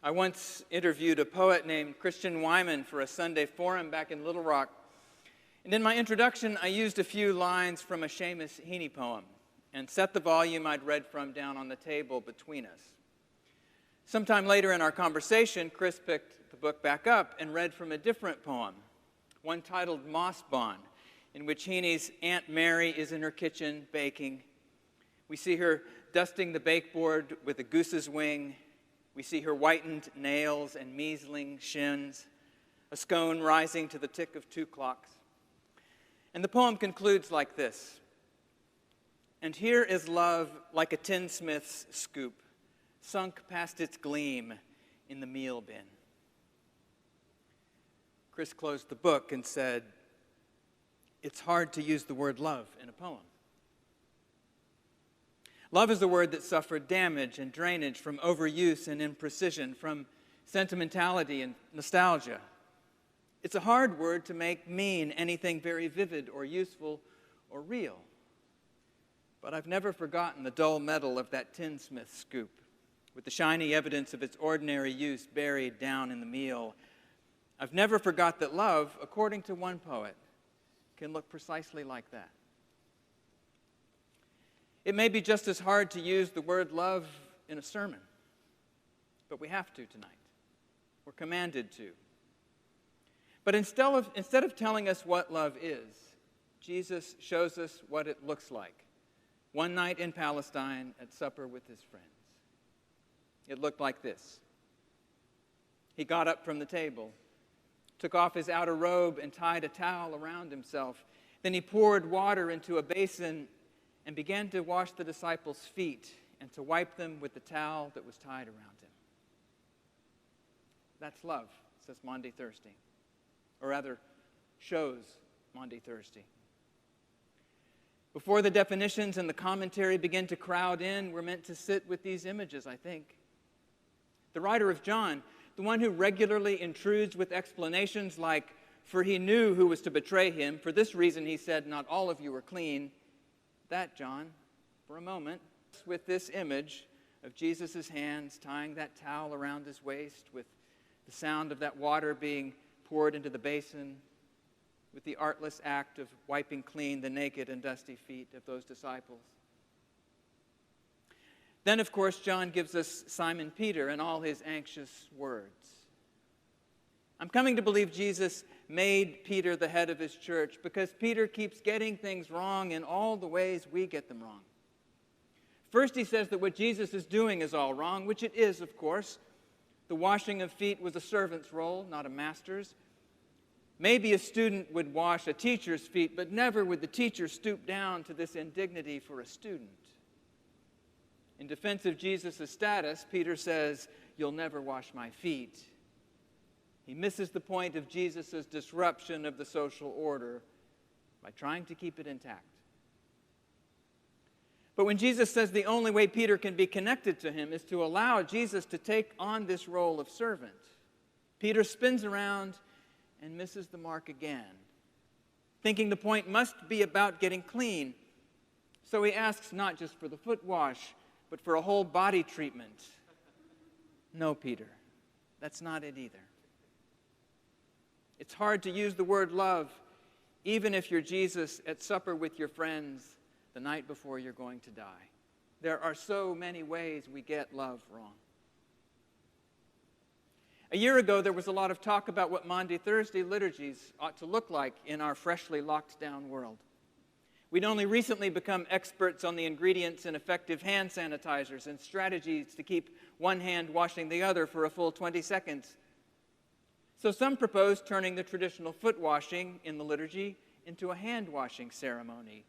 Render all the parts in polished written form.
I once interviewed a poet named Christian Wyman for a Sunday forum back in Little Rock. And in my introduction, I used a few lines from a Seamus Heaney poem and set the volume I'd read from down on the table between us. Sometime later in our conversation, Chris picked the book back up and read from a different poem, one titled Mossbawn, in which Heaney's Aunt Mary is in her kitchen baking. We see her dusting the bakeboard with a goose's wing. We see her whitened nails and measling shins, a scone rising to the tick of 2 clocks. And the poem concludes like this: "And here is love like a tinsmith's scoop, sunk past its gleam in the meal bin." Chris closed the book and said, "It's hard to use the word love in a poem. Love is a word that suffered damage and drainage from overuse and imprecision, from sentimentality and nostalgia. It's a hard word to make mean anything very vivid or useful or real. But I've never forgotten the dull metal of that tinsmith scoop, with the shiny evidence of its ordinary use buried down in the meal. I've never forgot that love, according to one poet, can look precisely like that." It may be just as hard to use the word love in a sermon, but we have to tonight. We're commanded to. But instead of telling us what love is, Jesus shows us what it looks like. One night in Palestine at supper with his friends. It looked like this. He got up from the table, took off his outer robe and tied a towel around himself. Then he poured water into a basin and began to wash the disciples' feet and to wipe them with the towel that was tied around him. That's love, says Maundy Thursday. Or rather, shows Maundy Thursday. Before the definitions and the commentary begin to crowd in, we're meant to sit with these images, I think. The writer of John, the one who regularly intrudes with explanations like, "For he knew who was to betray him. For this reason he said, 'Not all of you are clean.'" That John, for a moment, with this image of Jesus' hands tying that towel around his waist, with the sound of that water being poured into the basin, with the artless act of wiping clean the naked and dusty feet of those disciples. Then, of course, John gives us Simon Peter and all his anxious words. I'm coming to believe Jesus made Peter the head of his church because Peter keeps getting things wrong in all the ways we get them wrong. First, he says that what Jesus is doing is all wrong, which it is, of course. The washing of feet was a servant's role, not a master's. Maybe a student would wash a teacher's feet, but never would the teacher stoop down to this indignity for a student. In defense of Jesus' status, Peter says, "You'll never wash my feet." He misses the point of Jesus' disruption of the social order by trying to keep it intact. But when Jesus says the only way Peter can be connected to him is to allow Jesus to take on this role of servant, Peter spins around and misses the mark again, thinking the point must be about getting clean. So he asks not just for the foot wash, but for a whole body treatment. No, Peter, that's not it either. It's hard to use the word love, even if you're Jesus at supper with your friends the night before you're going to die. There are so many ways we get love wrong. A year ago, there was a lot of talk about what Maundy Thursday liturgies ought to look like in our freshly locked down world. We'd only recently become experts on the ingredients in effective hand sanitizers and strategies to keep one hand washing the other for a full 20 seconds. So some proposed turning the traditional foot washing in the liturgy into a hand washing ceremony.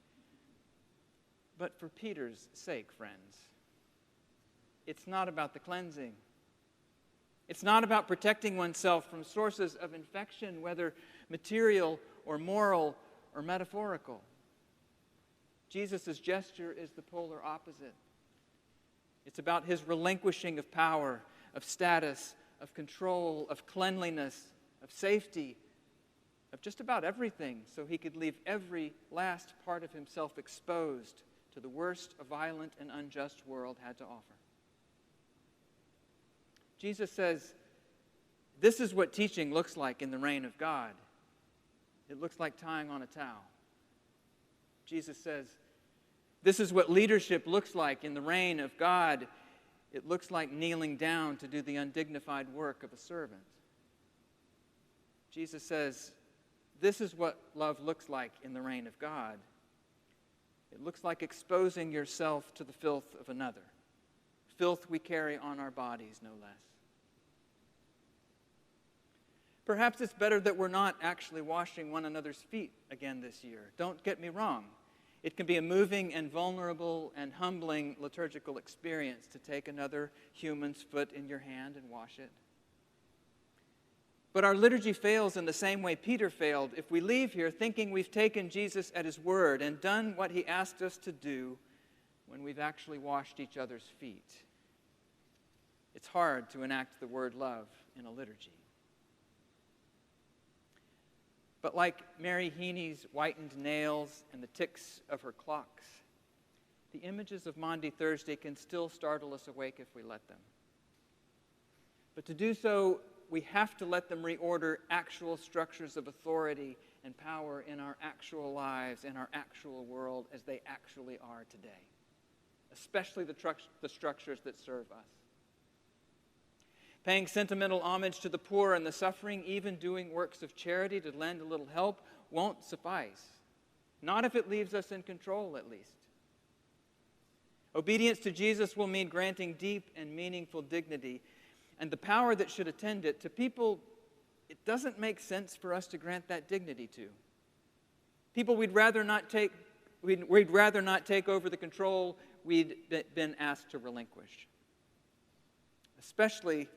But for Peter's sake, friends, it's not about the cleansing. It's not about protecting oneself from sources of infection, whether material or moral or metaphorical. Jesus' gesture is the polar opposite. It's about his relinquishing of power, of status, of control, of cleanliness, of safety, of just about everything, so he could leave every last part of himself exposed to the worst a violent and unjust world had to offer. Jesus says, this is what teaching looks like in the reign of God. It looks like tying on a towel. Jesus says, this is what leadership looks like in the reign of God. It looks like kneeling down to do the undignified work of a servant. Jesus says, this is what love looks like in the reign of God. It looks like exposing yourself to the filth of another. Filth we carry on our bodies, no less. Perhaps it's better that we're not actually washing one another's feet again this year. Don't get me wrong. It can be a moving and vulnerable and humbling liturgical experience to take another human's foot in your hand and wash it. But our liturgy fails in the same way Peter failed if we leave here thinking we've taken Jesus at his word and done what he asked us to do when we've actually washed each other's feet. It's hard to enact the word love in a liturgy. But like Mary Heaney's whitened nails and the ticks of her clocks, the images of Maundy Thursday can still startle us awake if we let them. But to do so, we have to let them reorder actual structures of authority and power in our actual lives, in our actual world, as they actually are today, especially the structures that serve us. Paying sentimental homage to the poor and the suffering, even doing works of charity to lend a little help, won't suffice. Not if it leaves us in control, at least. Obedience to Jesus will mean granting deep and meaningful dignity, and the power that should attend it to people it doesn't make sense for us to grant that dignity to. People we'd rather not take over the control we'd been asked to relinquish. Especially,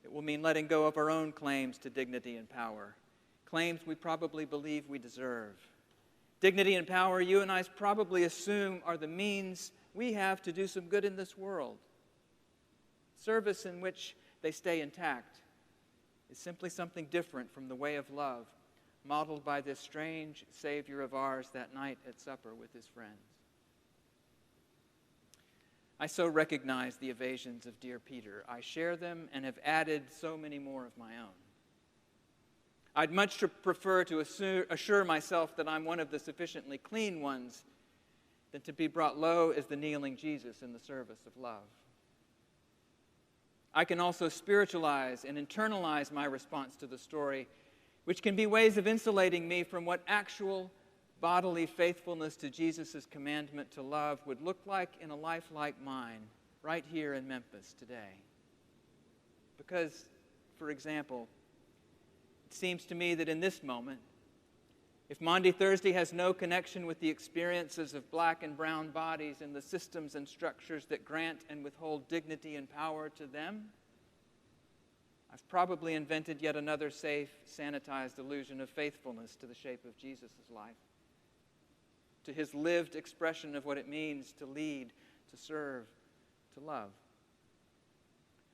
it will mean letting go of our own claims to dignity and power, claims we probably believe we deserve. Dignity and power, you and I probably assume, are the means we have to do some good in this world. Service in which they stay intact is simply something different from the way of love modeled by this strange Savior of ours that night at supper with his friends. I so recognize the evasions of dear Peter. I share them and have added so many more of my own. I'd much prefer to assure myself that I'm one of the sufficiently clean ones than to be brought low as the kneeling Jesus in the service of love. I can also spiritualize and internalize my response to the story, which can be ways of insulating me from what actual bodily faithfulness to Jesus' commandment to love would look like in a life like mine, right here in Memphis today. Because, for example, it seems to me that in this moment, if Maundy Thursday has no connection with the experiences of black and brown bodies and the systems and structures that grant and withhold dignity and power to them, I've probably invented yet another safe, sanitized illusion of faithfulness to the shape of Jesus' life, to his lived expression of what it means to lead, to serve, to love.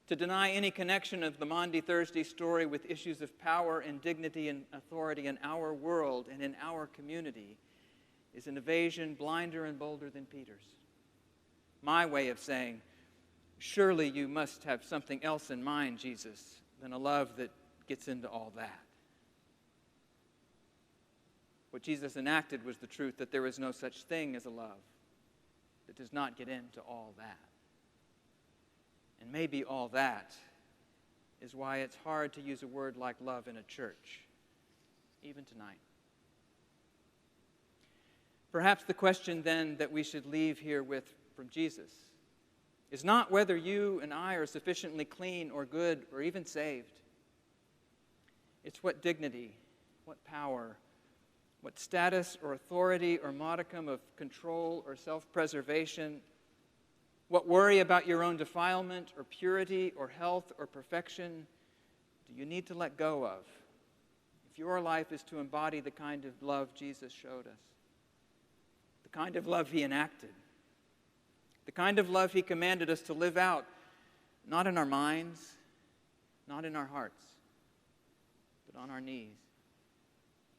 To deny any connection of the Maundy Thursday story with issues of power and dignity and authority in our world and in our community is an evasion blinder and bolder than Peter's. My way of saying, surely you must have something else in mind, Jesus, than a love that gets into all that. What Jesus enacted was the truth that there is no such thing as a love that does not get into all that. And maybe all that is why it's hard to use a word like love in a church, even tonight. Perhaps the question then that we should leave here with from Jesus is not whether you and I are sufficiently clean or good or even saved. It's what dignity, what power, what status or authority or modicum of control or self-preservation, what worry about your own defilement or purity or health or perfection do you need to let go of if your life is to embody the kind of love Jesus showed us, the kind of love he enacted, the kind of love he commanded us to live out, not in our minds, not in our hearts, but on our knees?